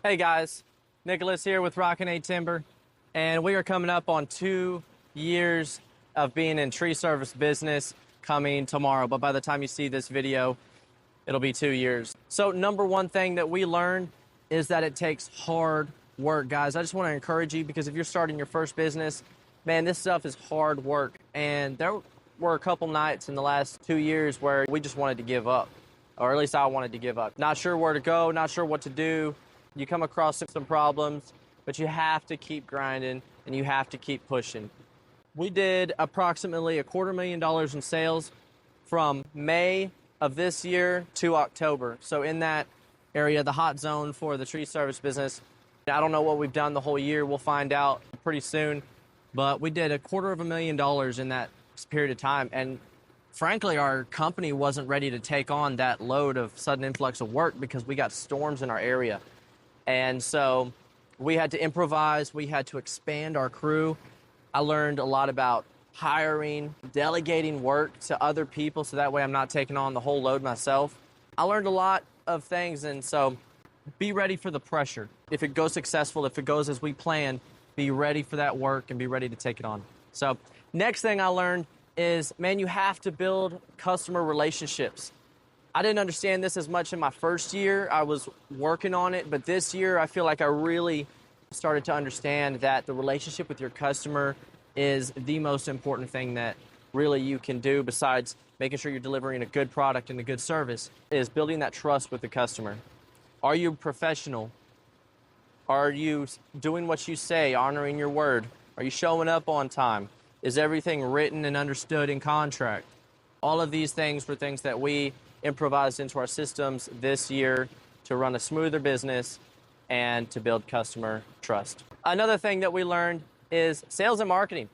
Hey guys, Nicholas here with Rockin' A Timber, and we are coming up on 2 years of being in tree service business coming tomorrow. But by the time you see this video, it'll be 2 years. So number one thing that we learned is that it takes hard work, guys. I just want to encourage you because if you're starting your first business, man, this stuff is hard work. And there were a couple nights in the last 2 years where we just wanted to give up, or at least I wanted to give up. Not sure where to go, not sure what to do. You come across some problems, but you have to keep grinding and you have to keep pushing. We did approximately $250,000 in sales from May of this year to October. So in that area, the hot zone for the tree service business. I don't know what we've done the whole year. We'll find out pretty soon. But we did $250,000 in that period of time. And frankly, our company wasn't ready to take on that load of sudden influx of work because we got storms in our area. And so we had to improvise. We had to expand our crew. I learned a lot about hiring, delegating work to other people so that way I'm not taking on the whole load myself. I learned a lot of things, and so be ready for the pressure. If it goes successful, if it goes as we planned, be ready for that work and be ready to take it on. So next thing I learned is, man, you have to build customer relationships. I didn't understand this as much in my first year. I was working on it, but this year I feel like I really started to understand that the relationship with your customer is the most important thing that really you can do besides making sure you're delivering a good product and a good service, is building that trust with the customer. Are you professional? Are you doing what you say, honoring your word? Are you showing up on time? Is everything written and understood in contract? All of these things were things that we improvised into our systems this year to run a smoother business and to build customer trust. Another thing that we learned is sales and marketing.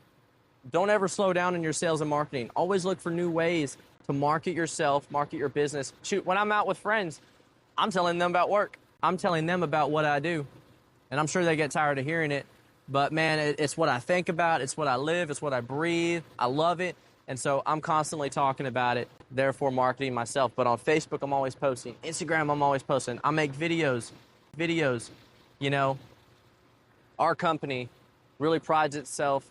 Don't ever slow down in your sales and marketing. Always look for new ways to market yourself, market your business. Shoot, when I'm out with friends, I'm telling them about work. I'm telling them about what I do. And I'm sure they get tired of hearing it. But man, it's what I think about. It's what I live. It's what I breathe. I love it. And so I'm constantly talking about it, therefore marketing myself. But on Facebook, I'm always posting. Instagram, I'm always posting. I make videos. You know, our company really prides itself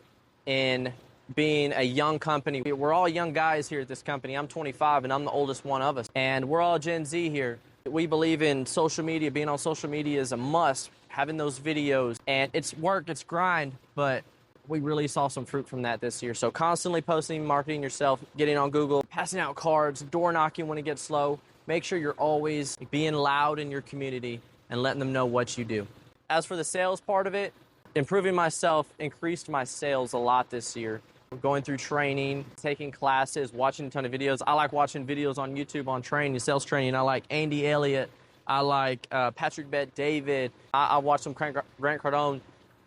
in being a young company. We're all young guys here at this company. I'm 25 and I'm the oldest one of us. And we're all Gen Z here. We believe in social media. Being on social media is a must. Having those videos. And it's work, it's grind, but we really saw some fruit from that this year. So constantly posting, marketing yourself, getting on Google, passing out cards, door knocking when it gets slow. Make sure you're always being loud in your community and letting them know what you do. As for the sales part of it, improving myself increased my sales a lot this year. Going through training, taking classes, watching a ton of videos. I like watching videos on YouTube on training, sales training. I like Andy Elliott. I like Patrick Bet-David. I watch some Grant Cardone.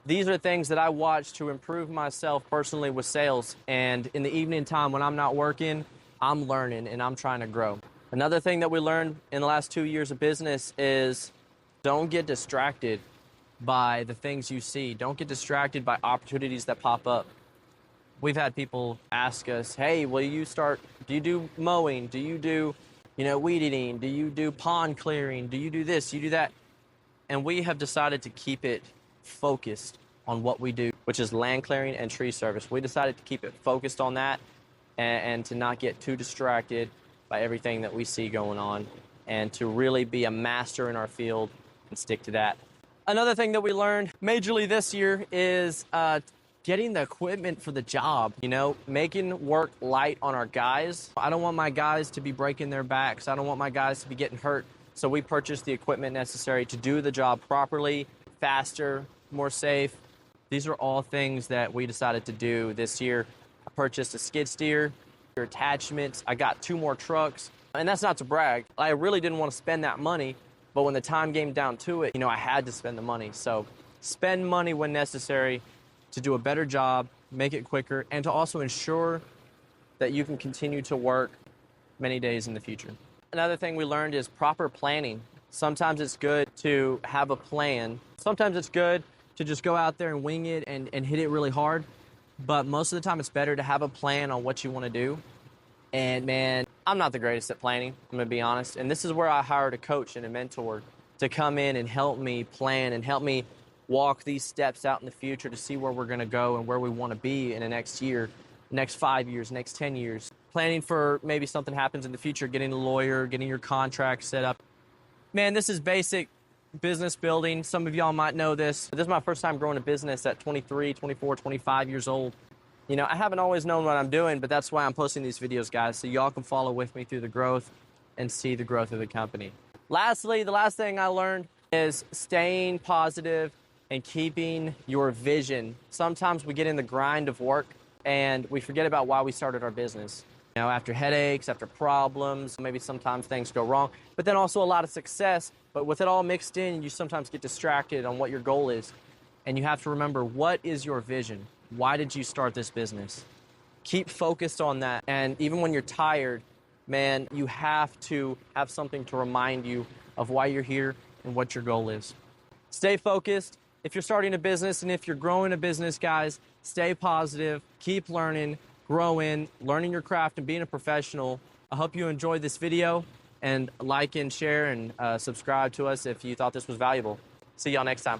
These are things that I watch to improve myself personally with sales. And in the evening time when I'm not working, I'm learning and I'm trying to grow. Another thing that we learned in the last 2 years of business is don't get distracted by the things you see. Don't get distracted by opportunities that pop up. We've had people ask us, hey, do you do mowing? Do you do, weed eating? Do you do pond clearing? Do you do this? Do you do that? And we have decided to keep it focused on what we do, which is land clearing and tree service. We decided to keep it focused on that and to not get too distracted by everything that we see going on and to really be a master in our field and stick to that. Another thing that we learned majorly this year is getting the equipment for the job, making work light on our guys. I don't want my guys to be breaking their backs. I don't want my guys to be getting hurt. So we purchased the equipment necessary to do the job properly, faster, more safe. These are all things that we decided to do this year. I purchased a skid steer, attachments. I got 2 more trucks. And that's not to brag. I really didn't want to spend that money, but when the time came down to it, I had to spend the money. So spend money when necessary to do a better job, make it quicker, and to also ensure that you can continue to work many days in the future. Another thing we learned is proper planning. Sometimes it's good to have a plan. Sometimes it's good to just go out there and wing it and hit it really hard. But most of the time it's better to have a plan on what you want to do. And man, I'm not the greatest at planning, I'm going to be honest. And this is where I hired a coach and a mentor to come in and help me plan and help me walk these steps out in the future to see where we're going to go and where we want to be in the next year, next 5 years, next 10 years. Planning for maybe something happens in the future, getting a lawyer, getting your contract set up. Man, this is basic business building. Some of y'all might know this. This is my first time growing a business at 23, 24, 25 years old. You know, I haven't always known what I'm doing, but that's why I'm posting these videos, guys, so y'all can follow with me through the growth and see the growth of the company. Lastly, the last thing I learned is staying positive and keeping your vision. Sometimes we get in the grind of work and we forget about why we started our business. You know, after headaches, after problems, maybe sometimes things go wrong, but then also a lot of success. But with it all mixed in, you sometimes get distracted on what your goal is. And you have to remember, what is your vision? Why did you start this business? Keep focused on that. And even when you're tired, man, you have to have something to remind you of why you're here and what your goal is. Stay focused. If you're starting a business and if you're growing a business, guys, stay positive, keep learning, growing, learning your craft and being a professional. I hope you enjoyed this video, and like and share and subscribe to us if you thought this was valuable. See y'all next time.